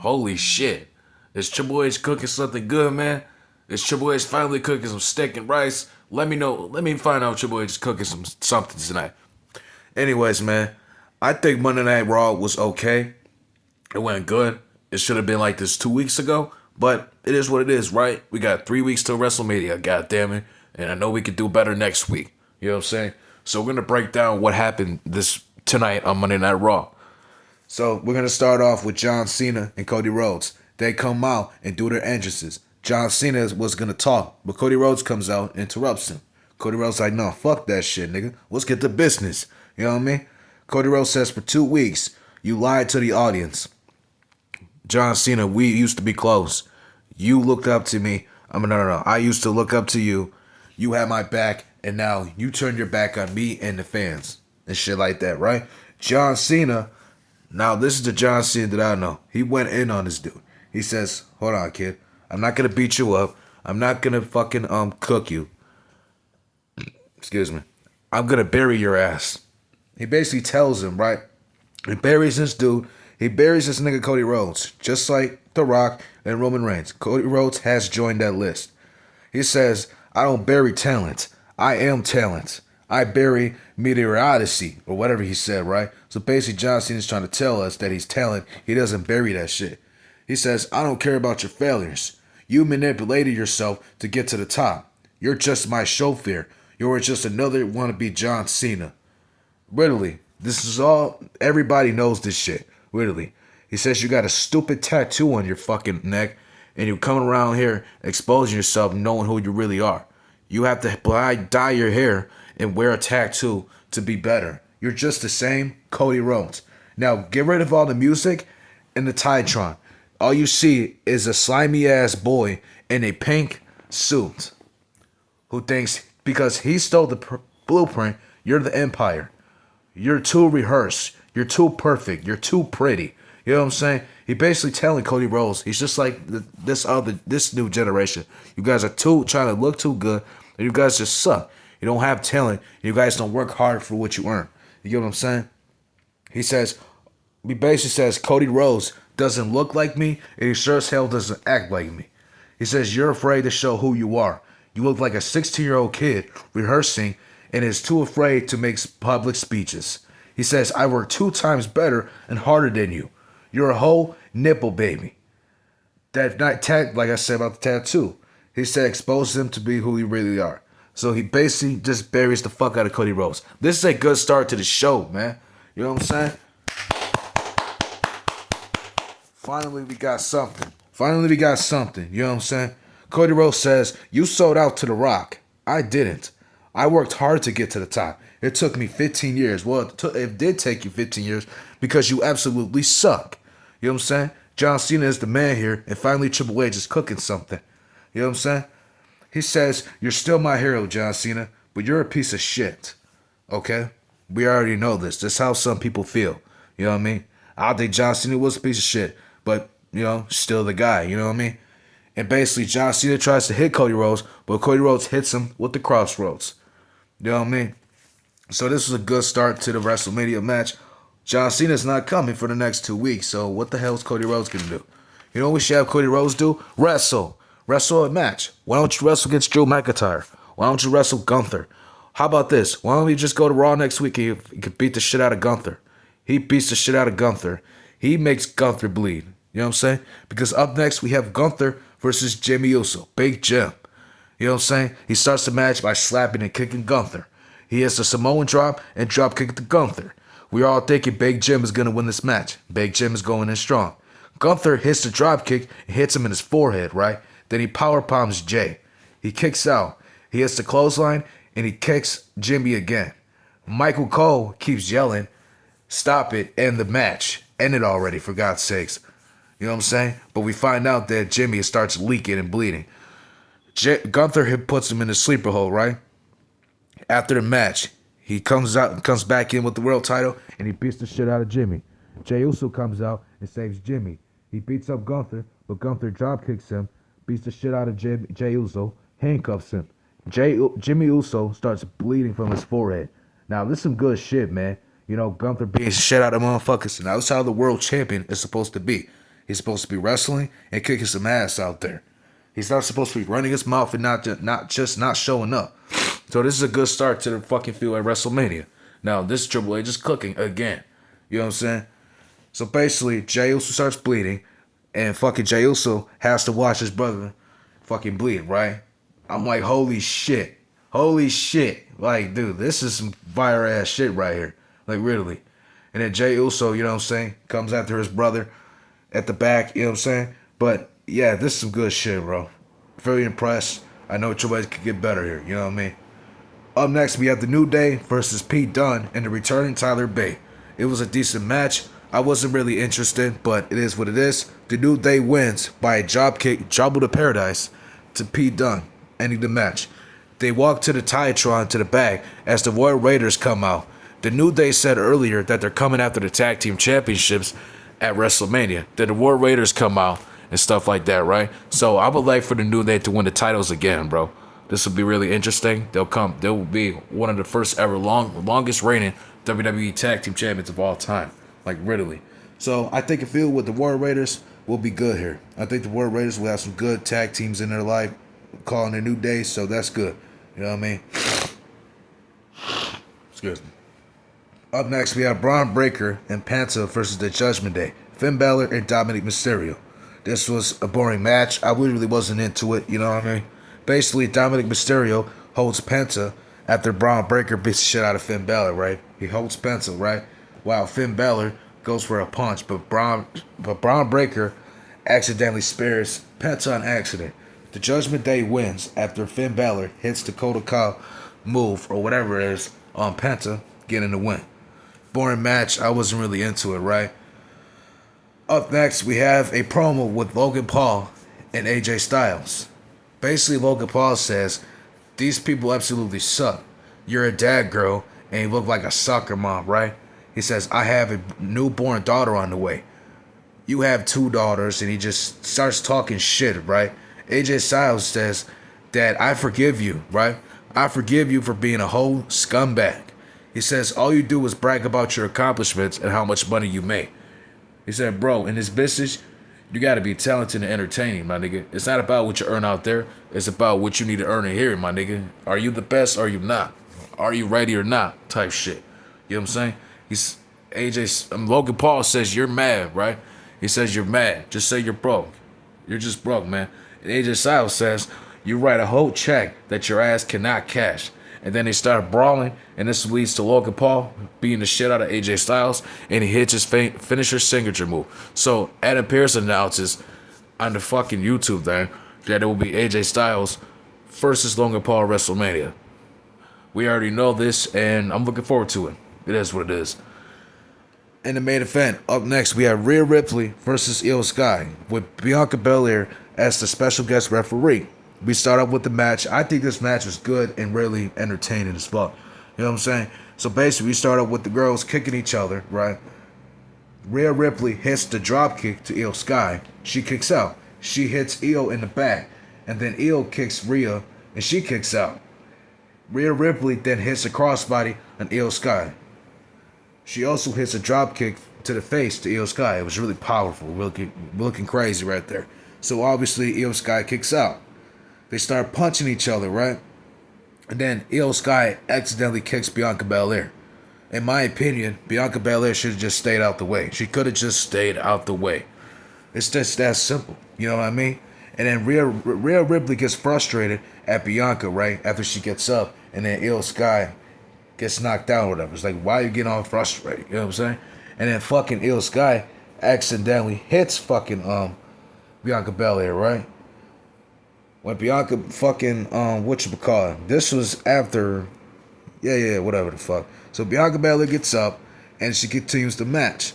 Holy shit. Is Triple H cooking something good, man? Is Triple H finally cooking some steak and rice? Let me know. Let me find out if Triple H is cooking something tonight. Anyways, man, I think Monday Night Raw was okay. It went good. It should have been like this 2 weeks ago, but it is what it is, right? We got 3 weeks till WrestleMania, god damn it. And I know we could do better next week. You know what I'm saying? So we're gonna break down what happened this tonight on Monday Night Raw. So we're gonna start off with John Cena and Cody Rhodes. They come out and do their entrances. John Cena was gonna talk, but Cody Rhodes comes out and interrupts him. Cody Rhodes like, no, fuck that shit, nigga. Let's get to business. You know what I mean? Cody Rhodes says for 2 weeks, you lied to the audience. John Cena, we used to be close. You looked up to me. No. I used to look up to you. You had my back, and now you turned your back on me and the fans and shit like that, right? John Cena, now this is the John Cena that I know. He went in on this dude. He says, hold on, kid. I'm not going to beat you up. I'm not going to fucking cook you. Excuse me. I'm going to bury your ass. He basically tells him, right? He buries this dude. He buries this nigga Cody Rhodes, just like The Rock and Roman Reigns. Cody Rhodes has joined that list. He says, I don't bury talent. I am talent. I bury mediocrity, or whatever he said, right? So basically, John Cena's trying to tell us that he's talent. He doesn't bury that shit. He says, I don't care about your failures. You manipulated yourself to get to the top. You're just my chauffeur. You're just another wannabe John Cena. Literally, this is all, everybody knows this shit. Literally. He says you got a stupid tattoo on your fucking neck and you're coming around here exposing yourself knowing who you really are. You have to dye your hair and wear a tattoo to be better. You're just the same Cody Rhodes. Now, get rid of all the music and the Titantron. All you see is a slimy ass boy in a pink suit who thinks because he stole the blueprint, you're the Empire. You're too rehearsed. You're too perfect. You're too pretty. You know what I'm saying? He basically telling Cody Rhodes, he's just like this new generation. You guys are trying to look too good, and you guys just suck. You don't have talent. You guys don't work hard for what you earn. You get what I'm saying? He basically says Cody Rhodes doesn't look like me, and he sure as hell doesn't act like me. He says you're afraid to show who you are. You look like a 16-year-old kid rehearsing and is too afraid to make public speeches. He says, I work 2 times better and harder than you. You're a whole nipple baby. That not like I said about the tattoo. He said expose them to be who you really are. So he basically just buries the fuck out of Cody Rhodes. This is a good start to the show, man. You know what I'm saying? Finally, we got something. You know what I'm saying? Cody Rhodes says, you sold out to The Rock. I didn't. I worked hard to get to the top. It took me 15 years. Well, it did take you 15 years because you absolutely suck. You know what I'm saying? John Cena is the man here, and finally Triple H is cooking something. You know what I'm saying? He says, you're still my hero, John Cena, but you're a piece of shit. Okay? We already know this. That's how some people feel. You know what I mean? I think John Cena was a piece of shit, but, still the guy. You know what I mean? And basically, John Cena tries to hit Cody Rhodes, but Cody Rhodes hits him with the crossroads. You know what I mean? So this was a good start to the WrestleMania match. John Cena's not coming for the next 2 weeks, so what the hell is Cody Rhodes going to do? You know what we should have Cody Rhodes do? Wrestle. Wrestle a match. Why don't you wrestle against Drew McIntyre? Why don't you wrestle Gunther? How about this? Why don't we just go to Raw next week and you can beat the shit out of Gunther? He beats the shit out of Gunther. He makes Gunther bleed. You know what I'm saying? Because up next we have Gunther versus Jimmy Uso. Big Jim. You know what I'm saying? He starts the match by slapping and kicking Gunther. He has the Samoan drop and drop kick to Gunther. We're all thinking Big Jim is going to win this match. Big Jim is going in strong. Gunther hits the drop kick and hits him in his forehead, right? Then he power palms Jay. He kicks out. He hits the clothesline and he kicks Jimmy again. Michael Cole keeps yelling, stop it, end the match. End it already, for God's sakes. You know what I'm saying? But we find out that Jimmy starts leaking and bleeding. Gunther puts him in the sleeper hole, right? After the match, he comes back in with the world title, and he beats the shit out of Jimmy. Jey Uso comes out and saves Jimmy. He beats up Gunther, but Gunther drop kicks him, beats the shit out of Jey Uso, handcuffs him. Jimmy Uso starts bleeding from his forehead. Now, this is some good shit, man. Gunther beating shit out of motherfuckers. Now, that's how the world champion is supposed to be. He's supposed to be wrestling and kicking some ass out there. He's not supposed to be running his mouth and not showing up. So this is a good start to the fucking feud at WrestleMania. Now this Triple H is cooking again. You know what I'm saying? So basically, Jey Uso starts bleeding, and fucking Jey Uso has to watch his brother fucking bleed, right? I'm like, holy shit. Holy shit. Like, dude, this is some fire ass shit right here. Like, really. And then Jey Uso, you know what I'm saying, comes after his brother at the back, you know what I'm saying? But, yeah, this is some good shit, bro. Very impressed. I know Triple H could get better here, you know what I mean? Up next, we have The New Day versus Pete Dunne and the returning Tyler Bate. It was a decent match. I wasn't really interested, but it is what it is. The New Day wins by a drop kick, Jabba to Paradise, to Pete Dunne, ending the match. They walk to the Titantron to the back as the Royal Raiders come out. The New Day said earlier that they're coming after the Tag Team Championships at WrestleMania. That the Royal Raiders come out and stuff like that, right? So I would like for the New Day to win the titles again, bro. This will be really interesting. They will be one of the first ever longest reigning WWE Tag Team Champions of all time. Like, literally. So I think a feud with the Royal Raiders will be good here. I think the Royal Raiders will have some good tag teams in their life, calling a New Day, so that's good. You know what I mean? Excuse me. Up next, we have Braun Breaker and Penta versus the Judgment Day. Finn Balor and Dominic Mysterio. This was a boring match. I really wasn't into it, you know what I mean? Basically, Dominic Mysterio holds Penta after Braun Breaker beats the shit out of Finn Balor, right? He holds Penta, right? While Finn Balor goes for a punch, but Braun Breaker accidentally spares Penta on accident. The Judgment Day wins after Finn Balor hits the Dakota Kai move, or whatever it is, on Penta, getting the win. Boring match, I wasn't really into it, right? Up next, we have a promo with Logan Paul and AJ Styles. Basically, Logan Paul says, these people absolutely suck. You're a dad, girl, and you look like a soccer mom, right? He says, I have a newborn daughter on the way. You have 2 daughters, and he just starts talking shit, right? AJ Styles says that I forgive you, right? I forgive you for being a whole scumbag. He says, all you do is brag about your accomplishments and how much money you make. He said, bro, in this business, you got to be talented and entertaining, my nigga. It's not about what you earn out there. It's about what you need to earn in here, my nigga. Are you the best or are you not? Are you ready or not? Type shit. You know what I'm saying? Logan Paul says you're mad, right? He says you're mad. Just say you're broke. You're just broke, man. And AJ Styles says you write a whole check that your ass cannot cash. And then they start brawling, and this leads to Logan Paul beating the shit out of AJ Styles, and he hits his finisher signature move. So Adam Pearce announces on the fucking YouTube there that it will be AJ Styles versus Logan Paul at WrestleMania. We already know this, and I'm looking forward to it. It is what it is. In the main event, up next, we have Rhea Ripley versus Io Sky, with Bianca Belair as the special guest referee. We start up with the match. I think this match was good and really entertaining as fuck. You know what I'm saying? So basically, we start up with the girls kicking each other, right? Rhea Ripley hits the drop kick to Io Sky. She kicks out. She hits Io in the back. And then Io kicks Rhea, and she kicks out. Rhea Ripley then hits a crossbody on Io Sky. She also hits a drop kick to the face to Io Sky. It was really powerful, looking crazy right there. So obviously, Io Sky kicks out. They start punching each other, right? And then Io Sky accidentally kicks Bianca Belair. In my opinion, Bianca Belair should have just stayed out the way. She could have just stayed out the way. It's just that simple. You know what I mean? And then Rhea Ripley gets frustrated at Bianca, right? After she gets up. And then Io Sky gets knocked out or whatever. It's like, why are you getting all frustrated? You know what I'm saying? And then fucking Io Sky accidentally hits fucking Bianca Belair, right? When Bianca fucking, whatchamacallit. This was after, whatever the fuck. So Bianca Belair gets up, and she continues the match.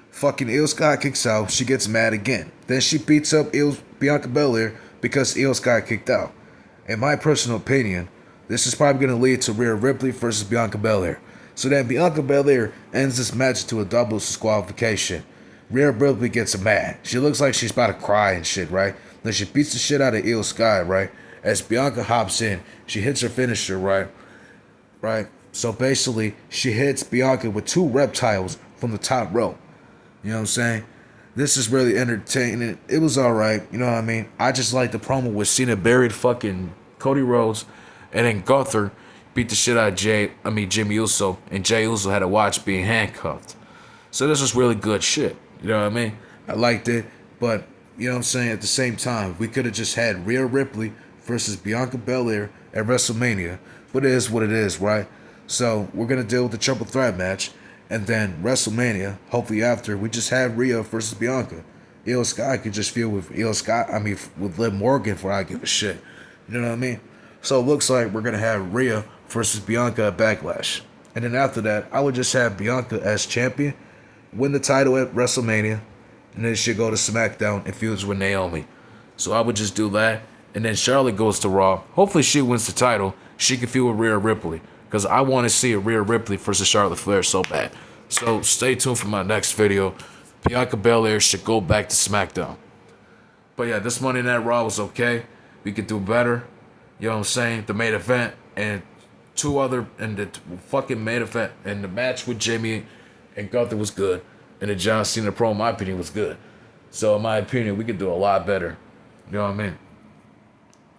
Fucking Io Sky kicks out, she gets mad again. Then she beats up Bianca Belair because Io Sky kicked out. In my personal opinion, this is probably going to lead to Rhea Ripley versus Bianca Belair. So then Bianca Belair ends this match to a double disqualification. Rhea Ripley gets mad. She looks like she's about to cry and shit, right? Then she beats the shit out of Io Sky, right? As Bianca hops in, she hits her finisher, right? Right? So basically, she hits Bianca with 2 reptiles from the top rope. You know what I'm saying? This is really entertaining. It was alright, you know what I mean? I just like the promo with Cena buried fucking Cody Rhodes, and then Gunther beat the shit out of Jimmy Uso, and Jey Uso had to watch being handcuffed. So this was really good shit. You know what I mean? I liked it, but you know what I'm saying? At the same time, we could have just had Rhea Ripley versus Bianca Belair at WrestleMania. But it is what it is, right? So we're gonna deal with the triple threat match, and then WrestleMania. Hopefully after we just have Rhea versus Bianca. Io Sky could just feel with with Liv Morgan for I give a shit. You know what I mean? So it looks like we're gonna have Rhea versus Bianca at Backlash, and then after that, I would just have Bianca as champion, win the title at WrestleMania, and then she'll go to SmackDown and feuds with Naomi. So I would just do that, and then Charlotte goes to Raw. Hopefully she wins the title. She can feud with Rhea Ripley, because I want to see a Rhea Ripley versus Charlotte Flair so bad. So stay tuned for my next video. Bianca Belair should go back to SmackDown. But yeah, this Monday Night Raw was okay. We could do better. You know what I'm saying? The main event and the fucking main event and the match with Jimmy and Gunther was good. And the John Cena promo, in my opinion, was good. So in my opinion, we could do a lot better. You know what I mean?